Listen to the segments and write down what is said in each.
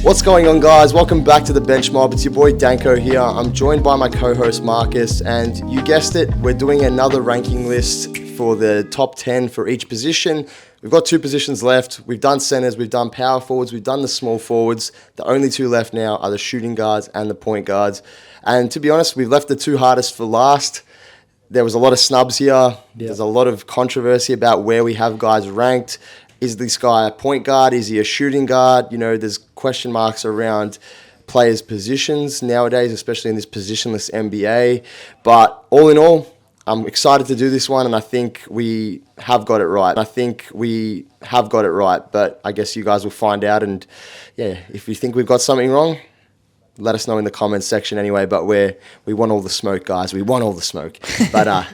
What's going on, guys? Welcome back to the Bench Mob. It's your boy Danko here. I'm joined by my co-host Marcus, and you guessed it, we're doing another ranking list for the top 10 for each position. We've got two positions left. We've done centers, we've done power forwards, we've done the small forwards. The only two left now are the shooting guards and the point guards. And to be honest, we've left the two hardest for last. There was a lot of snubs here. There's a lot of controversy about where we have guys ranked. Is this guy a point guard? Is he a shooting guard? You know, there's question marks around players' positions nowadays, especially in this positionless NBA. But all in all, I'm excited to do this one, and I think we have got it right. But I guess you guys will find out. And yeah, if you think we've got something wrong, let us know in the comments section anyway. But we want all the smoke, guys. We want all the smoke. But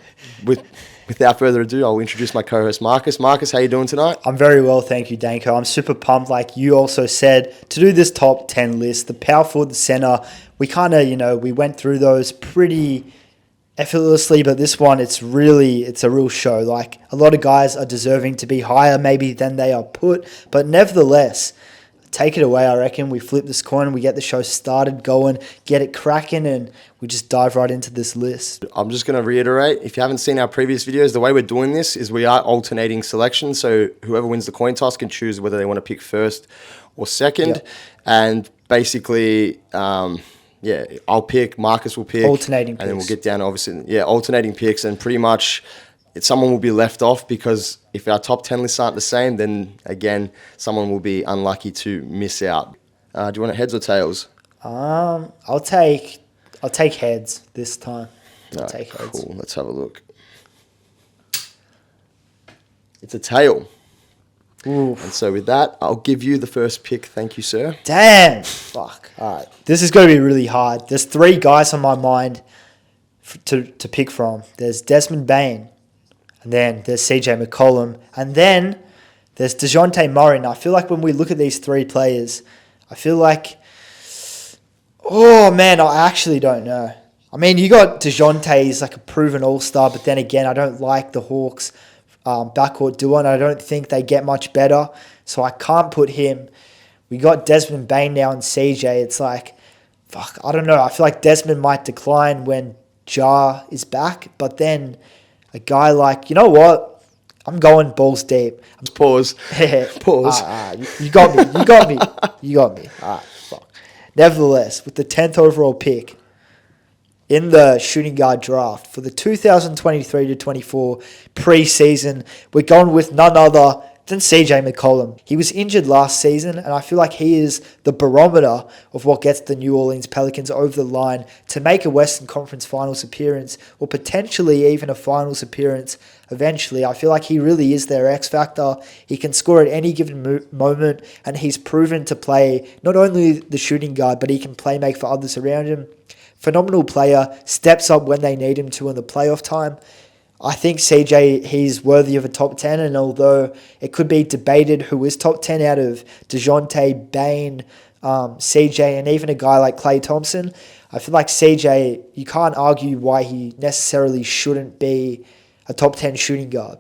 without further ado, I'll introduce my co-host, Marcus. Marcus, how you doing tonight? I'm very well, thank you, Danko. I'm super pumped, like you also said, to do this top 10 list. The power forward, the center, we kind of, we went through those pretty effortlessly, but this one, it's a real show. Like, a lot of guys are deserving to be higher maybe than they are put, but nevertheless, take it away. I reckon we flip this coin, we get the show started, going, get it cracking, and we just dive right into this list. I'm just going to reiterate, if you haven't seen our previous videos, the way we're doing this is we are alternating selection, so whoever wins the coin toss can choose whether they want to pick first or second. Yep. And basically, I'll pick, Marcus will pick. Alternating picks. And then we'll get down, obviously, alternating picks, and pretty much someone will be left off, because if our top 10 lists aren't the same, then again, someone will be unlucky to miss out. Do you want it heads or tails? I'll take heads this time. Take heads. Cool. Let's have a look. It's a tail. Oof. And so with that, I'll give you the first pick. Thank you, sir. Damn. Fuck. All right. This is going to be really hard. There's three guys on my mind to pick from. There's Desmond Bane. And then there's CJ McCollum. And then there's DeJounte Murray. Now, I feel like when we look at these three players, I feel like, oh, man, I actually don't know. I mean, you got DeJounte, he's like a proven all-star, but then again, I don't like the Hawks backcourt duo, and I don't think they get much better, so I can't put him. We got Desmond Bane now and CJ. It's like, fuck, I don't know. I feel like Desmond might decline when Ja is back, but then a guy like, you know what? I'm going balls deep. Pause. You got me. All right, fuck. Nevertheless, with the 10th overall pick in the shooting guard draft for the 2023-24 preseason, we're going with none other than CJ McCollum. He was injured last season, and I feel like he is the barometer of what gets the New Orleans Pelicans over the line to make a Western Conference Finals appearance, or potentially even a Finals appearance eventually. I feel like he really is their X factor. He can score at any given moment, and he's proven to play not only the shooting guard, but he can play make for others around him. Phenomenal player, steps up when they need him to in the playoff time. I think CJ, he's worthy of a top 10, and although it could be debated who is top 10 out of DeJounte, Bane, CJ, and even a guy like Klay Thompson, I feel like CJ, you can't argue why he necessarily shouldn't be a top 10 shooting guard.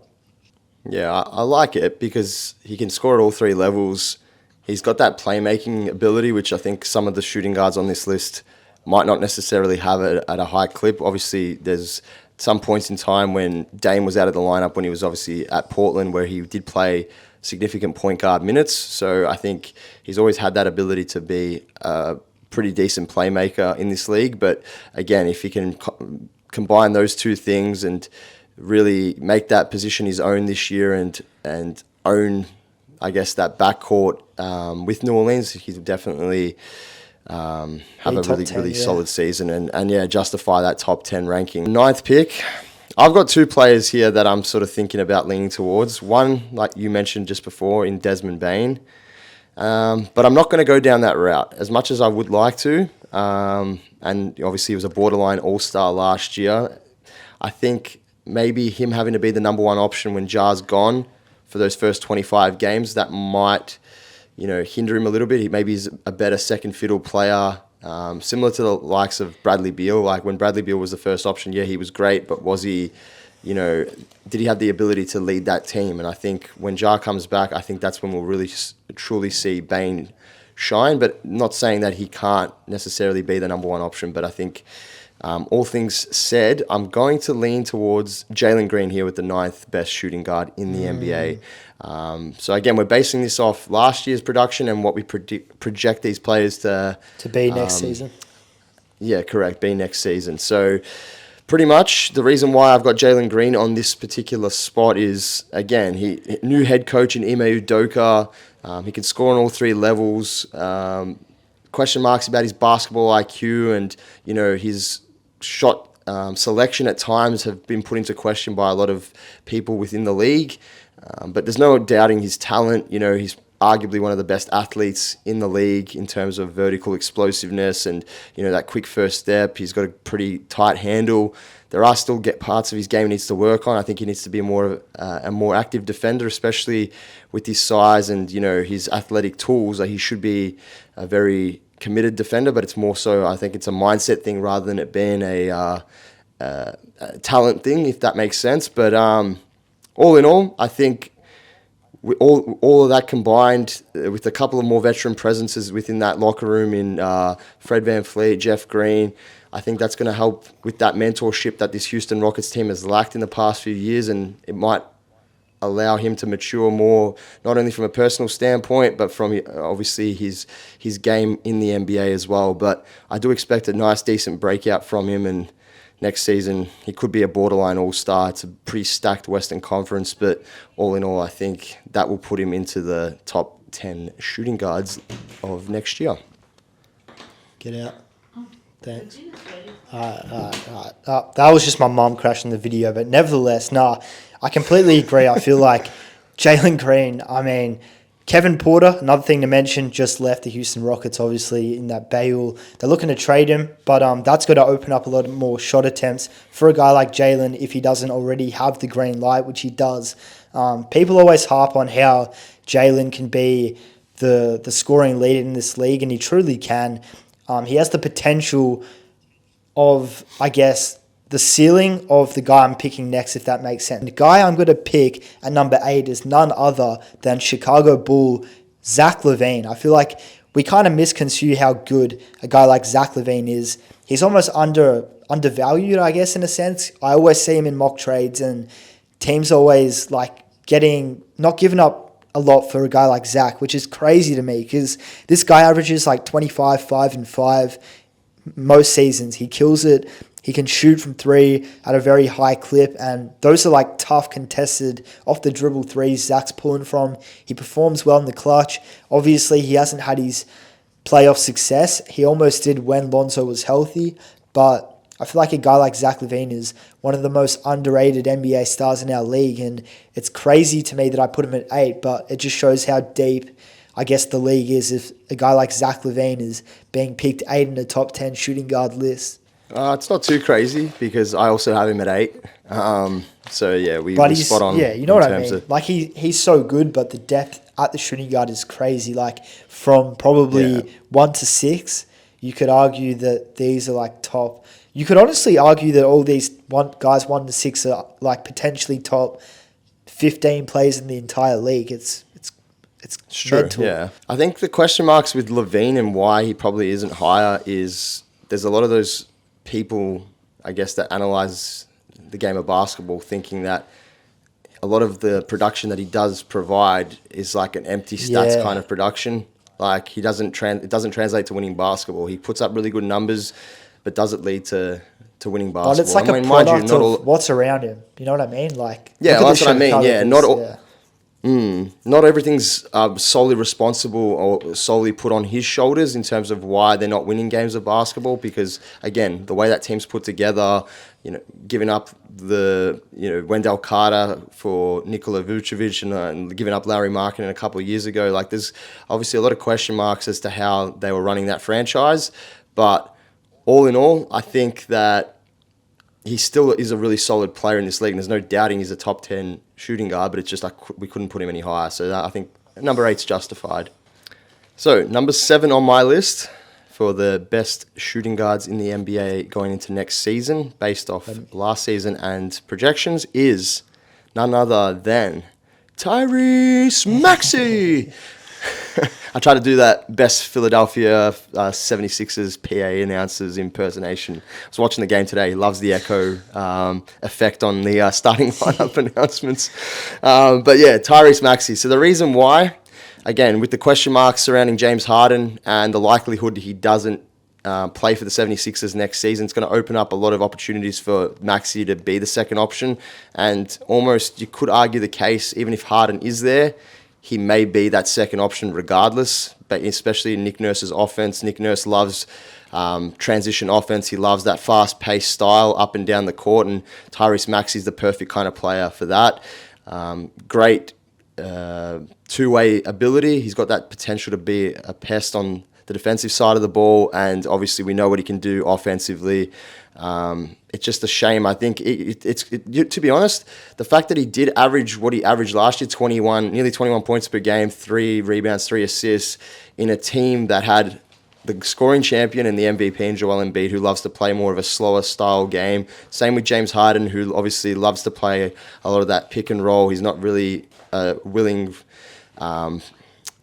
Yeah, I like it because he can score at all three levels. He's got that playmaking ability, which I think some of the shooting guards on this list might not necessarily have it at a high clip. Obviously, there's some points in time when Dame was out of the lineup when he was obviously at Portland, where he did play significant point guard minutes. So I think he's always had that ability to be a pretty decent playmaker in this league. But again, if he can combine those two things and really make that position his own this year and own, I guess, that backcourt with New Orleans, he's definitely have a really solid season and justify that top 10 ranking. Ninth pick, I've got two players here that I'm sort of thinking about leaning towards. One, like you mentioned just before, in Desmond Bane. But I'm not going to go down that route as much as I would like to. And obviously he was a borderline all-star last year. I think maybe him having to be the number one option when Ja's gone for those first 25 games, that might hinder him a little bit. Maybe he's a better second fiddle player, similar to the likes of Bradley Beal. Like when Bradley Beal was the first option, yeah, he was great, but was he, did he have the ability to lead that team? And I think when Ja comes back, I think that's when we'll really truly see Bane shine, but not saying that he can't necessarily be the number one option. But I think all things said, I'm going to lean towards Jalen Green here with the 9th best shooting guard in the NBA. So again, we're basing this off last year's production and what we project these players to be next season. Yeah, correct. Be next season. So pretty much the reason why I've got Jalen Green on this particular spot is, again, he new head coach in Ime Udoka. He can score on all 3 levels. Question marks about his basketball IQ and, his shot selection at times have been put into question by a lot of people within the league. But there's no doubting his talent. He's arguably one of the best athletes in the league in terms of vertical explosiveness and, that quick first step. He's got a pretty tight handle. There are still parts of his game he needs to work on. I think he needs to be a more active defender, especially with his size and, his athletic tools. He should be a very committed defender, but it's more so, I think it's a mindset thing rather than it being a talent thing, if that makes sense. But all in all, I think all of that combined with a couple of more veteran presences within that locker room in Fred VanVleet, Jeff Green, I think that's going to help with that mentorship that this Houston Rockets team has lacked in the past few years, and it might allow him to mature more, not only from a personal standpoint, but from obviously his game in the NBA as well. But I do expect a nice, decent breakout from him, and next season he could be a borderline all-star. It's a pretty stacked Western Conference, but all in all, I think that will put him into the top 10 shooting guards of next year. Get out. Thanks. All right. That was just my mum crashing the video, but nevertheless, I completely agree. I feel like Jalen Green, Kevin Porter, another thing to mention, just left the Houston Rockets, obviously, in that bail. They're looking to trade him, but that's going to open up a lot more shot attempts for a guy like Jalen if he doesn't already have the green light, which he does. People always harp on how Jalen can be the scoring leader in this league, and he truly can. He has the potential of, I guess, the ceiling of the guy I'm picking next, if that makes sense. The guy I'm going to pick at number 8 is none other than Chicago Bull Zach LaVine. I feel like we kind of misconstrue how good a guy like Zach LaVine is. He's almost undervalued, I guess, in a sense. I always see him in mock trades, and teams always not giving up a lot for a guy like Zach, which is crazy to me because this guy averages 25, 5, and 5 most seasons. He kills it. He can shoot from 3 at a very high clip, and those are tough contested off the dribble threes Zach's pulling from. He performs well in the clutch. Obviously, he hasn't had his playoff success. He almost did when Lonzo was healthy, but I feel like a guy like Zach LaVine is one of the most underrated NBA stars in our league, and it's crazy to me that I put him at 8, but it just shows how deep, I guess, the league is if a guy like Zach LaVine is being picked 8 in the top 10 shooting guard list. It's not too crazy because I also have him at 8. So yeah, we spot on. Yeah, you know what I mean. He's so good, but the depth at the shooting guard is crazy. From probably 1 to 6, you could argue that these are top. You could honestly argue that all these guys 1 to 6 are potentially top 15 players in the entire league. It's true. Mental. Yeah, I think the question marks with LaVine and why he probably isn't higher is there's a lot of those people, I guess, that analyze the game of basketball thinking that a lot of the production that he does provide is an empty stats kind of production. It doesn't translate to winning basketball. He puts up really good numbers, but does it lead to winning basketball? But it's a product of what's around him. You know what I mean? That's what I mean. Yeah, not everything's solely responsible or solely put on his shoulders in terms of why they're not winning games of basketball. Because again, the way that team's put together, giving up the Wendell Carter for Nikola Vucevic and giving up Larry Markkinen a couple of years ago, there's obviously a lot of question marks as to how they were running that franchise. But all in all, I think that he still is a really solid player in this league, and there's no doubting he's a top 10 shooting guard, but it's just we couldn't put him any higher. So I think number 8's justified. So number 7 on my list for the best shooting guards in the NBA going into next season, based off last season and projections, is none other than Tyrese Maxey. I try to do that best Philadelphia 76ers PA announcers impersonation. I was watching the game today. He loves the echo effect on the starting lineup announcements. But yeah, Tyrese Maxey. So the reason why, again, with the question marks surrounding James Harden and the likelihood he doesn't play for the 76ers next season, it's going to open up a lot of opportunities for Maxey to be the second option. And almost you could argue the case, even if Harden is there, he may be that second option regardless, but especially in Nick Nurse's offense. Nick Nurse loves transition offense. He loves that fast-paced style up and down the court, and Tyrese Maxey is the perfect kind of player for that. Great two-way ability. He's got that potential to be a pest on the defensive side of the ball, and obviously we know what he can do offensively. It's just a shame. I think to be honest, the fact that he did average what he averaged last year, nearly 21 points per game, 3 rebounds, 3 assists, in a team that had the scoring champion and the MVP in Joel Embiid, who loves to play more of a slower style game. Same with James Harden, who obviously loves to play a lot of that pick and roll. He's not really willing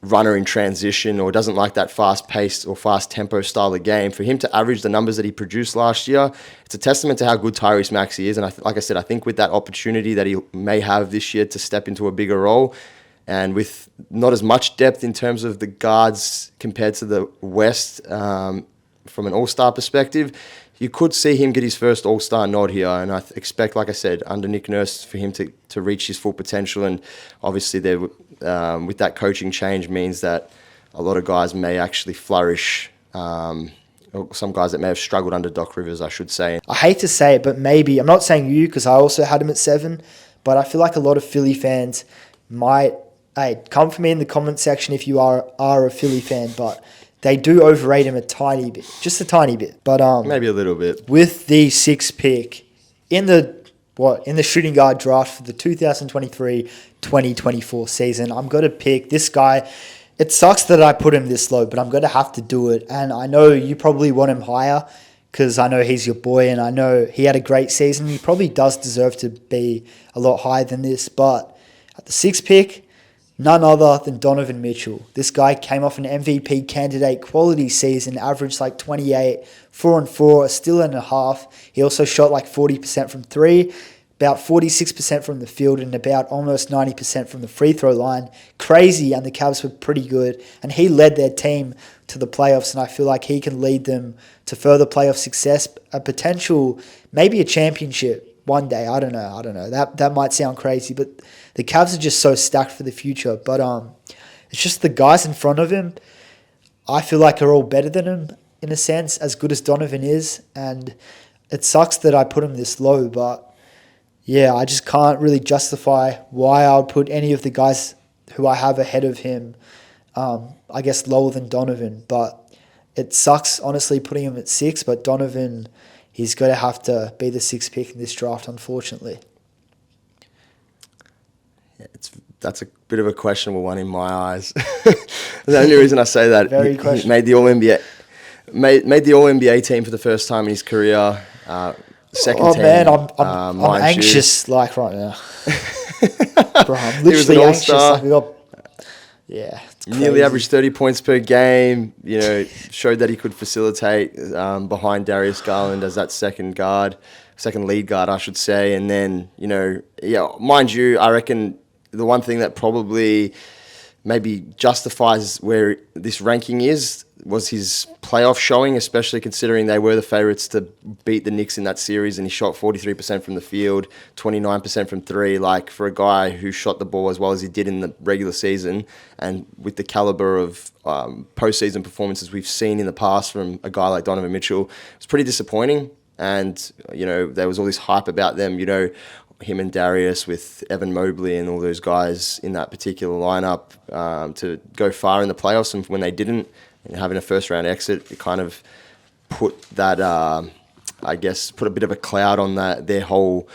runner in transition, or doesn't like that fast-paced or fast-tempo style of game. For him to average the numbers that he produced last year, it's a testament to how good Tyrese Maxey is. And like I said, I think with that opportunity that he may have this year to step into a bigger role, and with not as much depth in terms of the guards compared to the West from an all-star perspective, you could see him get his first all-star nod here. And I expect, like I said, under Nick Nurse, for him to reach his full potential. And obviously with that coaching change means that a lot of guys may actually flourish. Or some guys that may have struggled under Doc Rivers, I should say. I hate to say it, but maybe, I'm not saying you, because I also had him at 7, but I feel like a lot of Philly fans might, come for me in the comment section if you are a Philly fan, but they do overrate him a tiny bit, just a tiny bit. But maybe a little bit. With the 6th pick in the shooting guard draft for the 2023-2024 season, I'm going to pick this guy. It sucks that I put him this low, but I'm going to have to do it. And I know you probably want him higher because I know he's your boy and I know he had a great season. He probably does deserve to be a lot higher than this. But at the 6th pick, none other than Donovan Mitchell. This guy came off an MVP candidate quality season, averaged like 28, 4 and 4, a steal and a half. He also shot like 40% from 3, about 46% from the field, and about almost 90% from the free throw line. Crazy, and the Cavs were pretty good. And he led their team to the playoffs, and I feel like he can lead them to further playoff success, a potential, maybe a championship one day. I don't know. That might sound crazy, but the Cavs are just so stacked for the future. But it's just the guys in front of him, I feel like are all better than him in a sense, as good as Donovan is. And it sucks that I put him this low, but yeah, I just can't really justify why I would put any of the guys who I have ahead of him, I guess lower than Donovan. But it sucks, honestly, putting him at 6, but Donovan, he's going to have to be the 6th pick in this draft, unfortunately. Yeah, that's a bit of a questionable one in my eyes. The only reason I say that, he made the All-NBA, made the All-NBA team for the first time in his career. Second team. Oh man, I'm anxious like right now. Bro, I'm literally anxious. Like it's crazy. Nearly averaged 30 points per game. Showed that he could facilitate behind Darius Garland as that second lead guard, I should say. And then, mind you, I reckon the one thing that probably maybe justifies where this ranking was his playoff showing, especially considering they were the favourites to beat the Knicks in that series, and he shot 43% from the field, 29% from 3. Like, for a guy who shot the ball as well as he did in the regular season, and with the caliber of postseason performances we've seen in the past from a guy like Donovan Mitchell, it's pretty disappointing. And, there was all this hype about them, him and Darius with Evan Mobley and all those guys in that particular lineup to go far in the playoffs, and when they didn't, and having a first-round exit, it kind of put that, put a bit of a cloud on their whole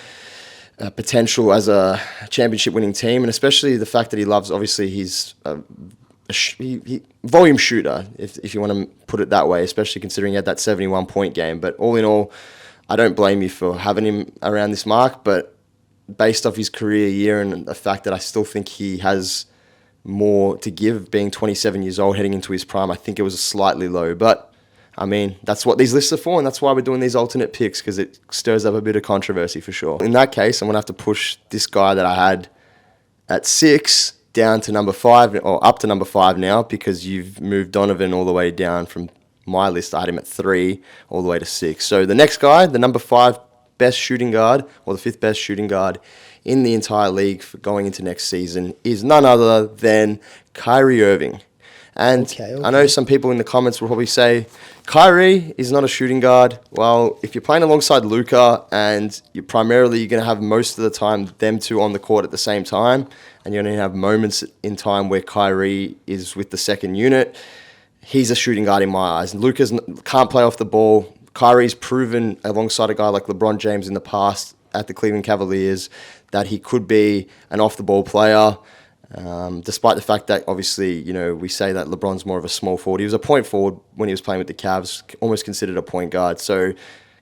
potential as a championship-winning team, and especially the fact that he loves, obviously, he's a volume shooter, if you want to put it that way, especially considering he had that 71-point game. But all in all, I don't blame you for having him around this mark, but based off his career year and the fact that I still think he has more to give, being 27 years old, heading into his prime. I think it was slightly low, but I mean, that's what these lists are for, and that's why we're doing these alternate picks, because it stirs up a bit of controversy for sure. In that case, I'm going to have to push this guy that I had at 6 down to number 5, or up to number 5 now, because you've moved Donovan all the way down from my list. I had him at 3 all the way to 6. So the next guy, the number 5 best shooting guard, or the 5th best shooting guard in the entire league for going into next season, is none other than Kyrie Irving. And Okay. I know some people in the comments will probably say, Kyrie is not a shooting guard. Well, if you're playing alongside Luka and you're going to have most of the time them two on the court at the same time, and you're going to have moments in time where Kyrie is with the second unit, he's a shooting guard in my eyes. Luka can't play off the ball. Kyrie's proven alongside a guy like LeBron James in the past at the Cleveland Cavaliers that he could be an off-the-ball player. Despite the fact that, obviously, we say that LeBron's more of a small forward. He was a point forward when he was playing with the Cavs, almost considered a point guard. So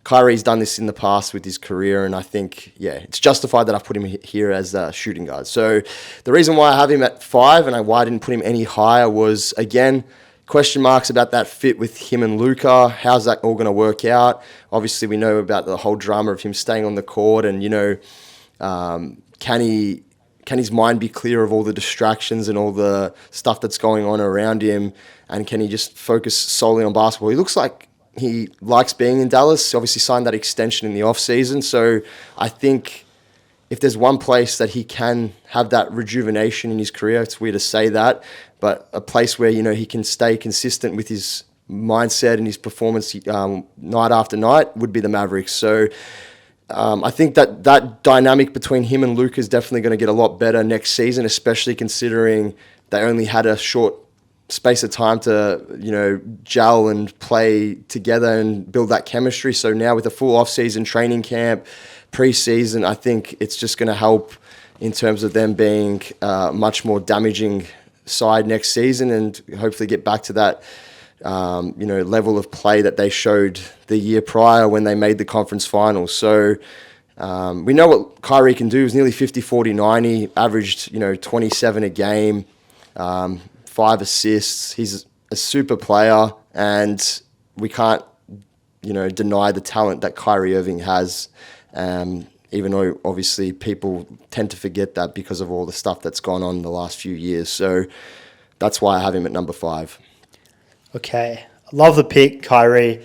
Kyrie's done this in the past with his career, and I think, it's justified that I've put him here as a shooting guard. So the reason why I have him at 5 and why I didn't put him any higher was, again, question marks about that fit with him and Luka. How's that all going to work out? Obviously, we know about the whole drama of him staying on the court, and, can his mind be clear of all the distractions and all the stuff that's going on around him? And can he just focus solely on basketball? He looks like he likes being in Dallas. He obviously signed that extension in the offseason. So I think if there's one place that he can have that rejuvenation in his career, it's weird to say that, but a place where, he can stay consistent with his mindset and his performance night after night would be the Mavericks. So I think that dynamic between him and Luka is definitely going to get a lot better next season, especially considering they only had a short space of time to, gel and play together and build that chemistry. So now with a full off-season training camp, pre-season, I think it's just going to help in terms of them being much more damaging side next season, and hopefully get back to that level of play that they showed the year prior when they made the conference finals. So we know what Kyrie can do. He was nearly 50, 40, 90, averaged, 27 a game, 5 assists. He's a super player, and we can't, deny the talent that Kyrie Irving has, even though obviously people tend to forget that because of all the stuff that's gone on in the last few years. So that's why I have him at number 5. Okay. I love the pick, Kyrie.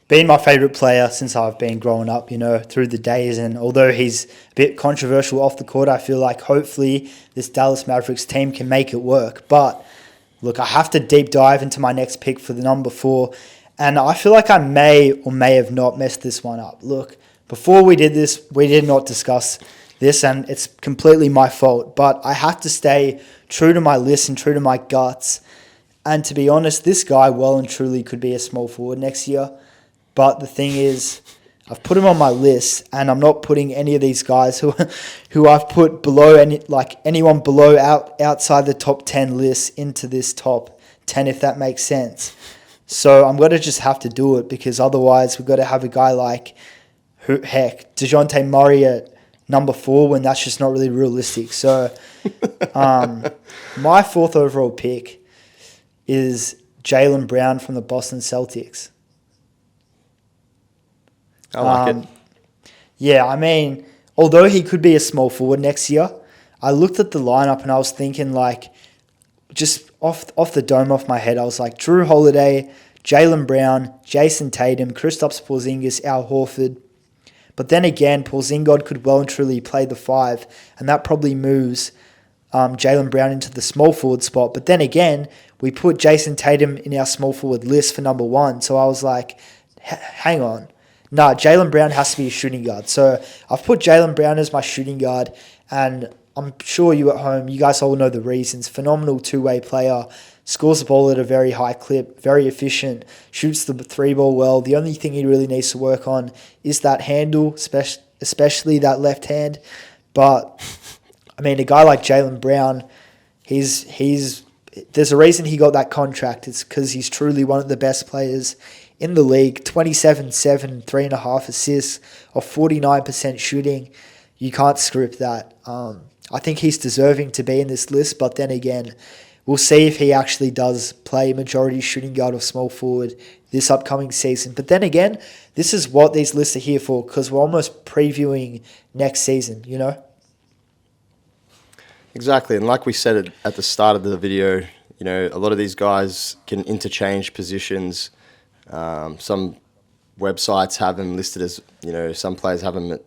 Been my favourite player since I've been growing up, through the days. And although he's a bit controversial off the court, I feel like hopefully this Dallas Mavericks team can make it work. But look, I have to deep dive into my next pick for the number 4. And I feel like I may or may have not messed this one up. Look, before we did this, we did not discuss this, and it's completely my fault. But I have to stay true to my list and true to my guts. And to be honest, this guy well and truly could be a small forward next year. But the thing is, I've put him on my list, and I'm not putting any of these guys who I've put below anyone below outside the top 10 lists into this top 10, if that makes sense. So I'm going to just have to do it, because otherwise we've got to have a guy like, DeJounte Murray at number 4 when that's just not really realistic. So my 4th overall pick is Jaylen Brown from the Boston Celtics. I like it. Yeah, I mean, although he could be a small forward next year, I looked at the lineup and I was thinking, just off the dome off my head, I was like, Drew Holiday, Jaylen Brown, Jason Tatum, Kristaps Porzingis, Al Horford. But then again, Porzingis could well and truly play the 5, and that probably moves Jaylen Brown into the small forward spot. But then again, we put Jason Tatum in our small forward list for number 1. So I was like, hang on. No, Jaylen Brown has to be a shooting guard. So I've put Jaylen Brown as my shooting guard, and I'm sure you at home, you guys all know the reasons. Phenomenal two-way player, scores the ball at a very high clip, very efficient, shoots the 3-ball well. The only thing he really needs to work on is that handle, especially that left hand. But I mean, a guy like Jaylen Brown, there's a reason he got that contract. It's because he's truly one of the best players in the league. 27-7, 3.5 assists, or 49% shooting. You can't script that. I think he's deserving to be in this list, but then again, we'll see if he actually does play majority shooting guard or small forward this upcoming season. But then again, this is what these lists are here for, because we're almost previewing next season, you know? Exactly, and like we said at the start of the video, you know, a lot of these guys can interchange positions. Some websites have them listed as, you know, some players have them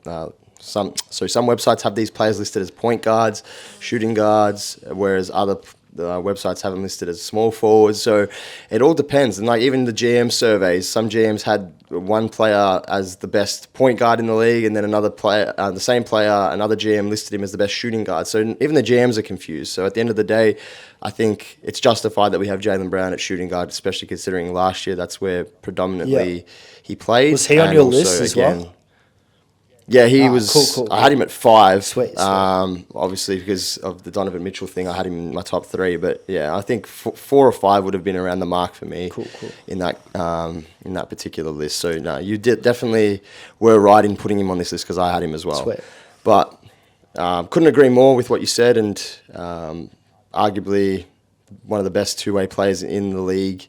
some websites have these players listed as point guards, shooting guards, whereas other websites have them listed as small forwards. So it all depends. And like even the GM surveys, some GMs had one player as the best point guard in the league, and then another player, the same player, another GM listed him as the best shooting guard. So even the GMs are confused. So at the end of the day, I think it's justified that we have Jaylen Brown at shooting guard, especially considering last year that's where predominantly he played. Was he on your list as well? Yeah, he was. Cool. I had him at 5. Sweet. Obviously, because of the Donovan Mitchell thing, I had him in my top 3. But yeah, I think 4 or 5 would have been around the mark for me. Cool. In that particular list. So no, you definitely were right in putting him on this list because I had him as well. Sweet. But couldn't agree more with what you said, and arguably one of the best two-way players in the league.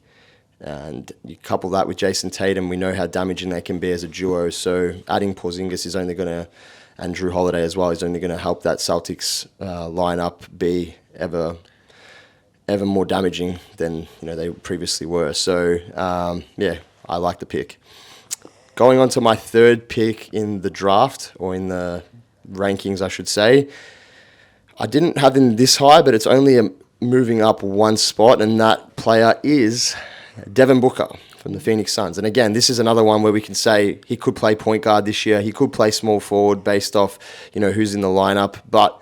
And you couple that with Jason Tatum, we know how damaging they can be as a duo. So adding Porzingis is only going to, and Drew Holiday as well, is only going to help that Celtics lineup be ever more damaging than they previously were. So yeah, I like the pick. Going on to my third pick in the draft, or in the rankings, I should say. I didn't have him this high, but it's only moving up one spot, and that player is Devin Booker from the Phoenix Suns. And again, this is another one where we can say he could play point guard this year. He could play small forward based off, who's in the lineup. But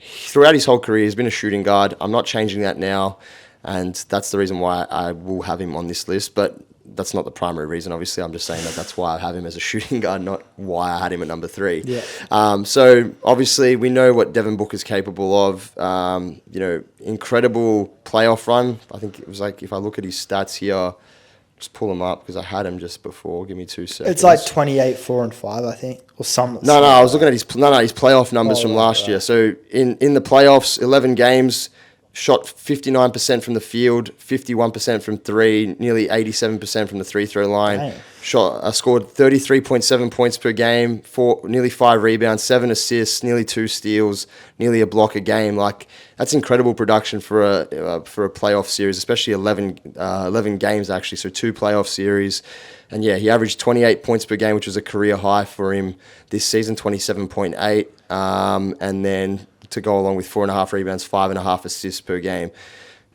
throughout his whole career, he's been a shooting guard. I'm not changing that now. And that's the reason why I will have him on this list. But that's not the primary reason. Obviously, I'm just saying that's why I have him as a shooting guard, not why I had him at number 3. Yeah. So obviously, we know what Devin Booker's capable of. Incredible playoff run. I think it was like, if I look at his stats here, just pull them up because I had him just before. Give me 2 seconds. It's like 28, 4, and 5, I think, or some. No, I was looking at his playoff numbers from last year. So in the playoffs, 11 games. Shot 59% from the field, 51% from 3, nearly 87% from the free-throw line. Scored 33.7 points per game, nearly 5 rebounds, 7 assists, nearly 2 steals, nearly a block a game. Like, that's incredible production for a playoff series, especially 11 games actually. So 2 playoff series, and yeah, he averaged 28 points per game, which was a career high for him this season, 27.8, and then to go along with 4.5 rebounds, 5.5 assists per game.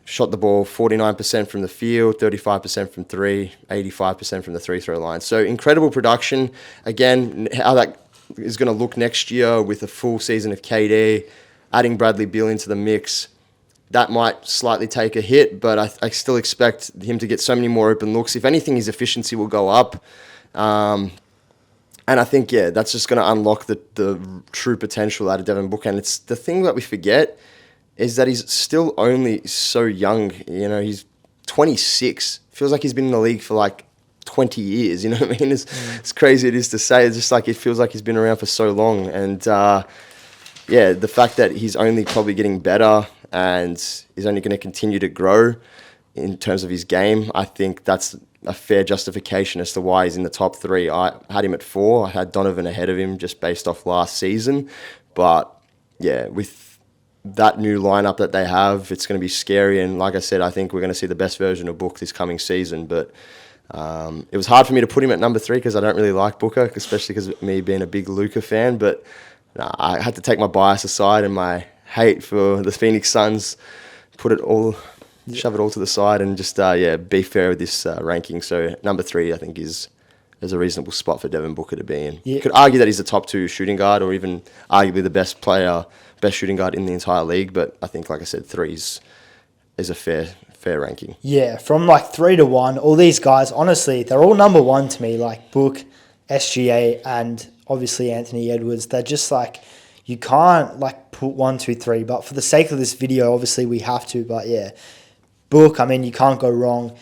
Shot the ball 49% from the field, 35% from 3, 85% from the free-throw line. So incredible production. Again, how that is going to look next year with a full season of KD, adding Bradley Beal into the mix, that might slightly take a hit, but I still expect him to get so many more open looks. If anything, his efficiency will go up. And I think, yeah, that's just going to unlock the true potential out of Devin Booker. And it's the thing that we forget is that he's still only so young. He's 26. Feels like he's been in the league for like 20 years. You know what I mean? It's crazy it is to say. It's just like it feels like he's been around for so long. And, yeah, the fact that he's only probably getting better and is only going to continue to grow in terms of his game, I think that's a fair justification as to why he's in the top 3. I had him at 4. I had Donovan ahead of him just based off last season. But yeah, with that new lineup that they have, it's going to be scary. And like I said, I think we're going to see the best version of Book this coming season. But it was hard for me to put him at number 3 because I don't really like Booker, especially because of me being a big Luka fan. But I had to take my bias aside and my hate for the Phoenix Suns, shove it all to the side, and just be fair with this ranking. So number 3, I think, is a reasonable spot for Devin Booker to be in. Yeah. You could argue that he's the top 2 shooting guard, or even arguably the best shooting guard in the entire league. But I think, like I said, 3 is a fair ranking. Yeah, from like 3 to 1, all these guys, honestly, they're all number 1 to me. Like Book, SGA, and obviously Anthony Edwards. They're just like, you can't like put 1, 2, 3. But for the sake of this video, obviously we have to. But yeah. Book, I mean, you can't go wrong.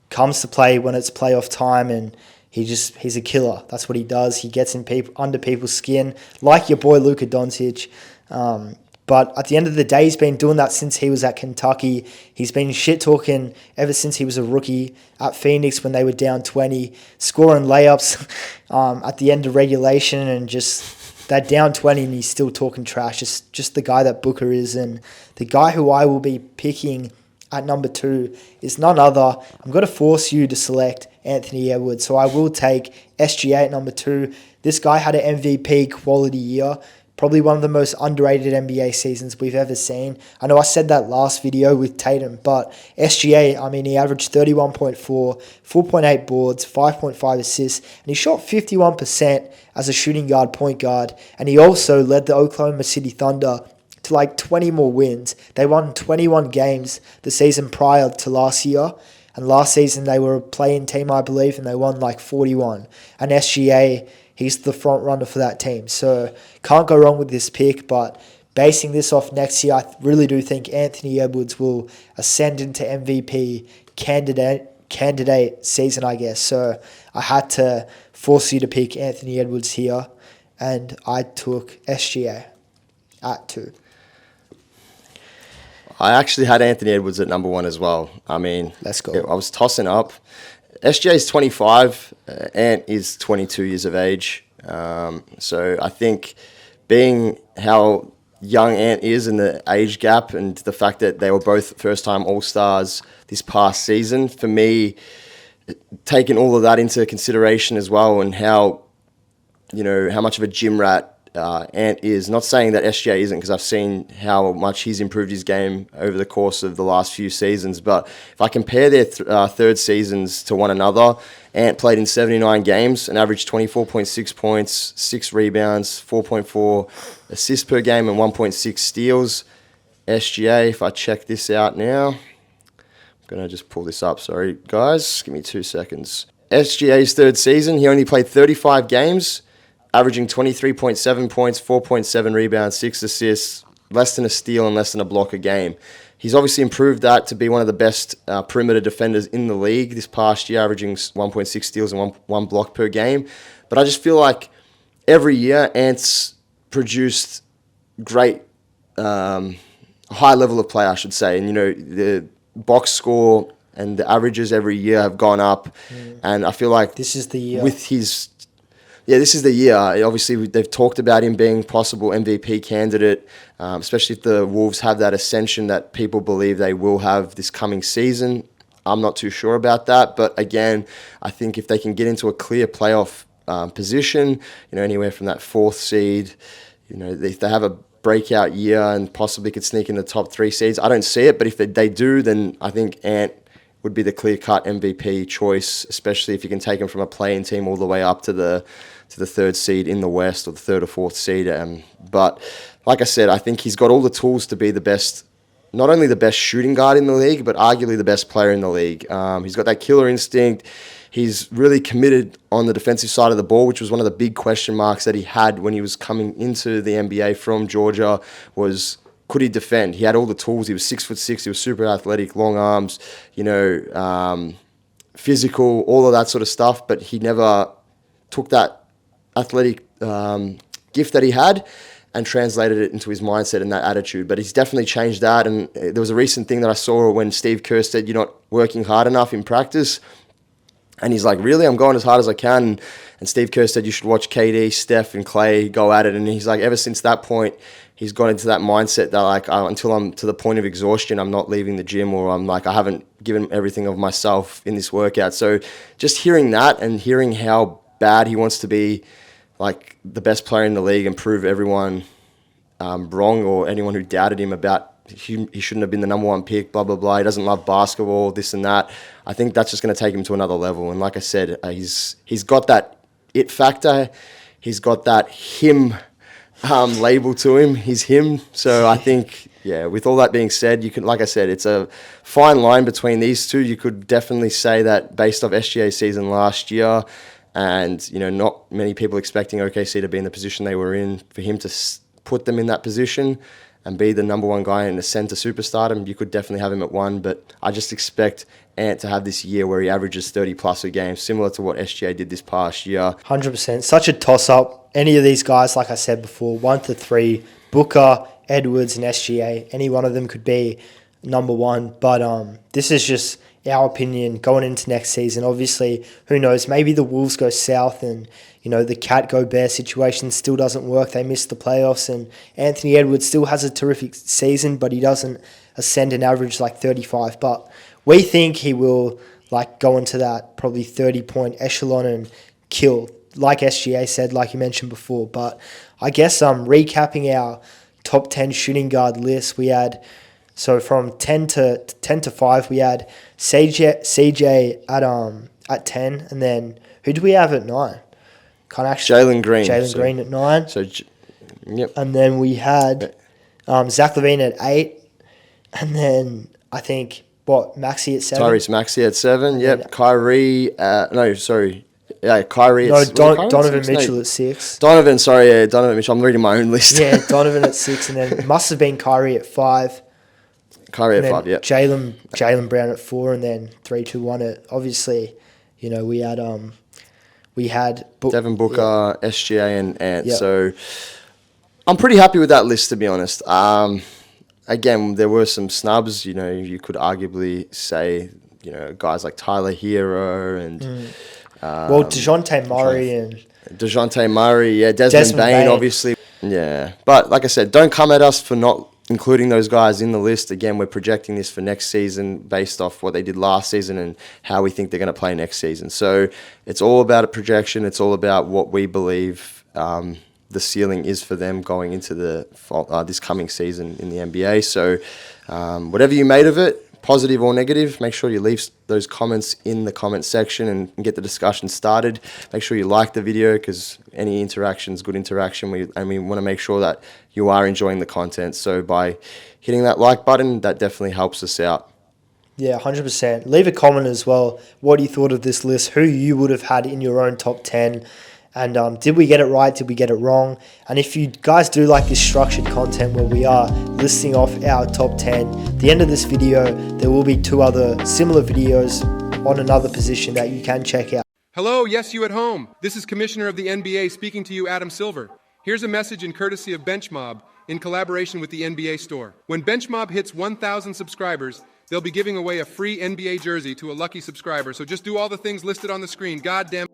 Comes to play when it's playoff time, and he's a killer. That's what he does. He gets under people's skin, like your boy Luka Doncic. But at the end of the day, he's been doing that since he was at Kentucky. He's been shit-talking ever since he was a rookie at Phoenix when they were down 20, scoring layups at the end of regulation, and just that down 20 and he's still talking trash. Just the guy that Booker is. And the guy who I will be picking at number 2 is none other. I'm going to force you to select Anthony Edwards. So I will take SGA at number 2. This guy had an MVP quality year. Probably one of the most underrated NBA seasons we've ever seen. I know I said that last video with Tatum, but SGA, I mean, he averaged 31.4, 4.8 boards, 5.5 assists, and he shot 51% as a shooting guard, point guard, and he also led the Oklahoma City Thunder to like 20 more wins. They won 21 games the season prior to last year, and last season they were a play-in team, I believe, and they won like 41. And SGA, he's the front runner for that team. So can't go wrong with this pick, but basing this off next year, I really do think Anthony Edwards will ascend into MVP candidate season, I guess. So I had to force you to pick Anthony Edwards here, and I took SGA at 2. I actually had Anthony Edwards at number 1 as well. I mean, Let's go. I was tossing up. SGA is 25, Ant is 22 years of age. So I think being how young Ant is and the age gap and the fact that they were both first-time All-Stars this past season, for me, taking all of that into consideration as well and how much of a gym rat Ant is. Not saying that SGA isn't, because I've seen how much he's improved his game over the course of the last few seasons. But if I compare their third seasons to one another, Ant played in 79 games and averaged 24.6 points, 6 rebounds, 4.4 assists per game, and 1.6 steals. SGA, if I check this out now, I'm going to just pull this up. Sorry, guys. Give me 2 seconds. SGA's third season, he only played 35 games, averaging 23.7 points, 4.7 rebounds, 6 assists, less than a steal and less than a block a game. He's obviously improved that to be one of the best perimeter defenders in the league this past year, averaging 1.6 steals and one block per game. But I just feel like every year Ant's produced great high level of play, I should say. And, the box score and the averages every year have gone up. And I feel like this is the year. This is the year. Obviously, they've talked about him being possible MVP candidate, especially if the Wolves have that ascension that people believe they will have this coming season. I'm not too sure about that. But again, I think if they can get into a clear playoff position, anywhere from that 4th seed, if they have a breakout year and possibly could sneak in the top 3 seeds, I don't see it. But if they do, then I think Ant would be the clear-cut MVP choice, especially if you can take him from a play-in team all the way up to the 3rd seed in the West or the 3rd or 4th seed. But like I said, I think he's got all the tools to be the best, not only the best shooting guard in the league, but arguably the best player in the league. He's got that killer instinct. He's really committed on the defensive side of the ball, which was one of the big question marks that he had when he was coming into the NBA from Georgia, was could he defend? He had all the tools. He was 6'6". He was super athletic, long arms, physical, all of that sort of stuff. But he never took that athletic gift that he had and translated it into his mindset and that attitude. But he's definitely changed that. And there was a recent thing that I saw when Steve Kerr said, "You're not working hard enough in practice." And he's like, "Really? I'm going as hard as I can." And Steve Kerr said, "You should watch KD, Steph, and Clay go at it." And he's like, ever since that point, he's got into that mindset that until I'm to the point of exhaustion, I'm not leaving the gym, or I haven't given everything of myself in this workout. So just hearing that and hearing how bad he wants to be like the best player in the league and prove everyone wrong, or anyone who doubted him about he shouldn't have been the number 1 pick, blah, blah, blah. He doesn't love basketball, this and that. I think that's just going to take him to another level. And like I said, he's got that it factor. He's got that him label to him. He's him. So I think, with all that being said, you can, like I said, it's a fine line between these two. You could definitely say that based off SGA's season last year, and not many people expecting OKC to be in the position they were in, for him to put them in that position and be the number 1 guy in the center superstardom, you could definitely have him at 1. But I just expect Ant to have this year where he averages 30 plus a game, similar to what SGA did this past year. 100%. Such a toss-up. Any of these guys, like I said before, 1 to 3, Booker, Edwards, and SGA. Any one of them could be number one. But this is just our opinion going into next season. Obviously, who knows? Maybe the Wolves go south and, the Cat Gobert situation still doesn't work. They miss the playoffs, and Anthony Edwards still has a terrific season, but he doesn't ascend an average like 35. But we think he will go into that probably 30-point echelon and kill, like SGA said, like you mentioned before. But I guess recapping our top 10 shooting guard list, we had, so from 10 to 5, we had CJ at 10, and then who do we have at 9? Jalen Green. Jalen Green at 9. So, yep. And then we had Zach LaVine at 8, and then I think Maxey at 7. Tyrese Maxey at 7. Yep. Then, Kyrie. Kyrie. Donovan Mitchell at 6. Donovan Mitchell. I'm reading my own list. Yeah, Donovan at 6, and then it must have been Kyrie at 5. Kyrie at 5. Yeah. Jaylen Brown at 4, and then 3, 2, 1 at, obviously, we had Devin Booker, SGA, and Ant. Yep. So I'm pretty happy with that list, to be honest. Again, there were some snubs. You could arguably say, guys like Tyler Hero and DeJounte Murray, yeah, Desmond Bane, obviously, yeah. But like I said, don't come at us for not including those guys in the list. Again, we're projecting this for next season based off what they did last season and how we think they're going to play next season. So it's all about a projection. It's all about what we believe the ceiling is for them going into this coming season in the NBA. So whatever you made of it, positive or negative, make sure you leave those comments in the comment section and get the discussion started. Make sure you like the video, because any interaction is good interaction. We want to make sure that you are enjoying the content. So by hitting that like button, that definitely helps us out. Yeah, 100%. Leave a comment as well. What you thought of this list, who you would have had in your own top 10. And did we get it right? Did we get it wrong? And if you guys do like this structured content where we are listing off our top 10, at the end of this video, there will be 2 other similar videos on another position that you can check out. Hello, yes, you at home. This is Commissioner of the NBA speaking to you, Adam Silver. Here's a message in courtesy of BenchMob in collaboration with the NBA Store. When BenchMob hits 1,000 subscribers, they'll be giving away a free NBA jersey to a lucky subscriber. So just do all the things listed on the screen. Goddamn.